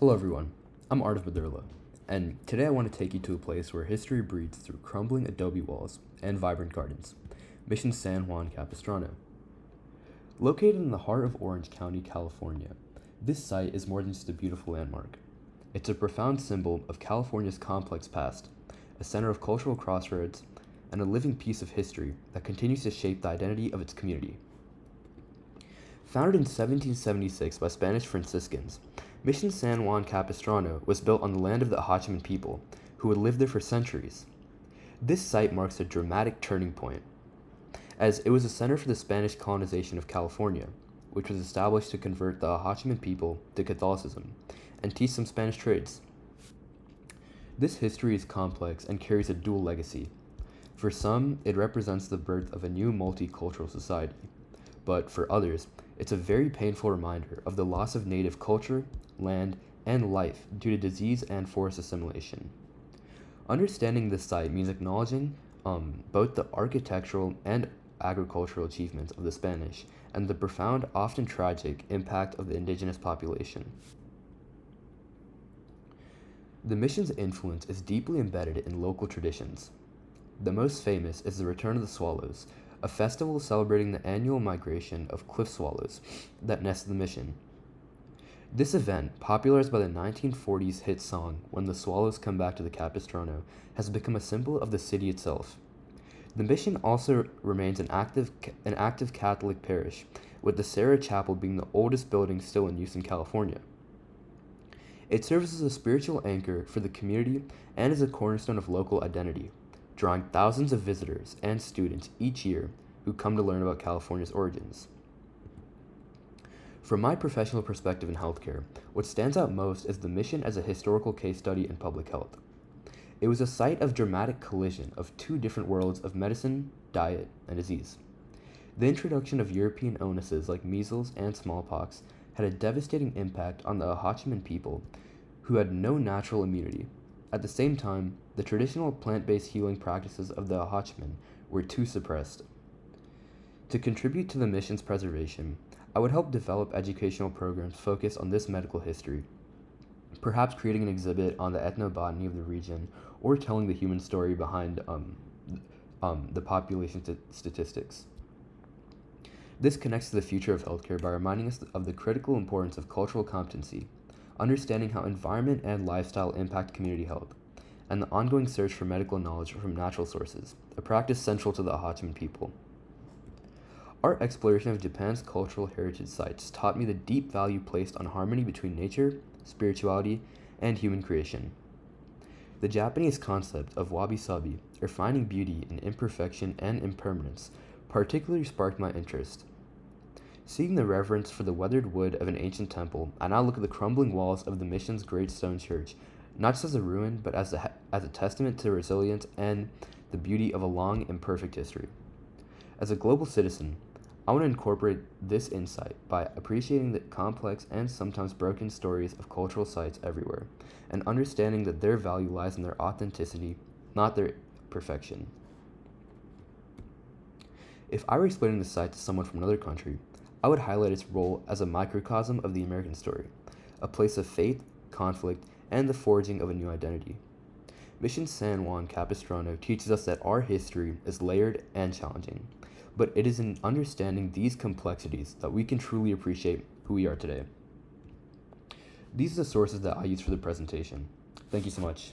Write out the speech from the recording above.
Hello everyone, I'm Art of Badurla, and today I want to take you to a place where history breathes through crumbling adobe walls and vibrant gardens, Mission San Juan Capistrano. Located in the heart of Orange County, California, this site is more than just a beautiful landmark. It's a profound symbol of California's complex past, a center of cultural crossroads, and a living piece of history that continues to shape the identity of its community. Founded in 1776 by Spanish Franciscans, Mission San Juan Capistrano was built on the land of the Apacheman people, who had lived there for centuries. This site marks a dramatic turning point, as it was a center for the Spanish colonization of California, which was established to convert the Apacheman people to Catholicism and teach them Spanish trades. This history is complex and carries a dual legacy. For some, it represents the birth of a new multicultural society, but for others, it's a very painful reminder of the loss of native culture, land, and life due to disease and forced assimilation. Understanding this site means acknowledging both the architectural and agricultural achievements of the Spanish and the profound, often tragic, impact of the indigenous population. The mission's influence is deeply embedded in local traditions. The most famous is the Return of the Swallows, a festival celebrating the annual migration of cliff swallows that nest in the mission. This event, popularized by the 1940s hit song When the Swallows Come Back to the Capistrano, has become a symbol of the city itself. The mission also remains an active Catholic parish, with the Sarah Chapel being the oldest building still in use in California. It serves as a spiritual anchor for the community and is a cornerstone of local identity, drawing thousands of visitors and students each year who come to learn about California's origins. From my professional perspective in healthcare, what stands out most is the mission as a historical case study in public health. It was a site of dramatic collision of two different worlds of medicine, diet, and disease. The introduction of European illnesses like measles and smallpox had a devastating impact on the Apacheman people who had no natural immunity. At the same time, the traditional plant-based healing practices of the Apacheman were too suppressed. To contribute to the mission's preservation, I would help develop educational programs focused on this medical history, perhaps creating an exhibit on the ethnobotany of the region or telling the human story behind the population statistics. This connects to the future of healthcare by reminding us of the critical importance of cultural competency, understanding how environment and lifestyle impact community health, and the ongoing search for medical knowledge from natural sources, a practice central to the Apacheman people. Our exploration of Japan's cultural heritage sites taught me the deep value placed on harmony between nature, spirituality, and human creation. The Japanese concept of wabi-sabi, or finding beauty in imperfection and impermanence, particularly sparked my interest. Seeing the reverence for the weathered wood of an ancient temple, I now look at the crumbling walls of the mission's great stone church, not just as a ruin, but as a testament to resilience and the beauty of a long, imperfect history. As a global citizen, I want to incorporate this insight by appreciating the complex and sometimes broken stories of cultural sites everywhere, and understanding that their value lies in their authenticity, not their perfection. If I were explaining the site to someone from another country, I would highlight its role as a microcosm of the American story, a place of faith, conflict, and the forging of a new identity. Mission San Juan Capistrano teaches us that our history is layered and challenging, but it is in understanding these complexities that we can truly appreciate who we are today. These are the sources that I use for the presentation. Thank you so much.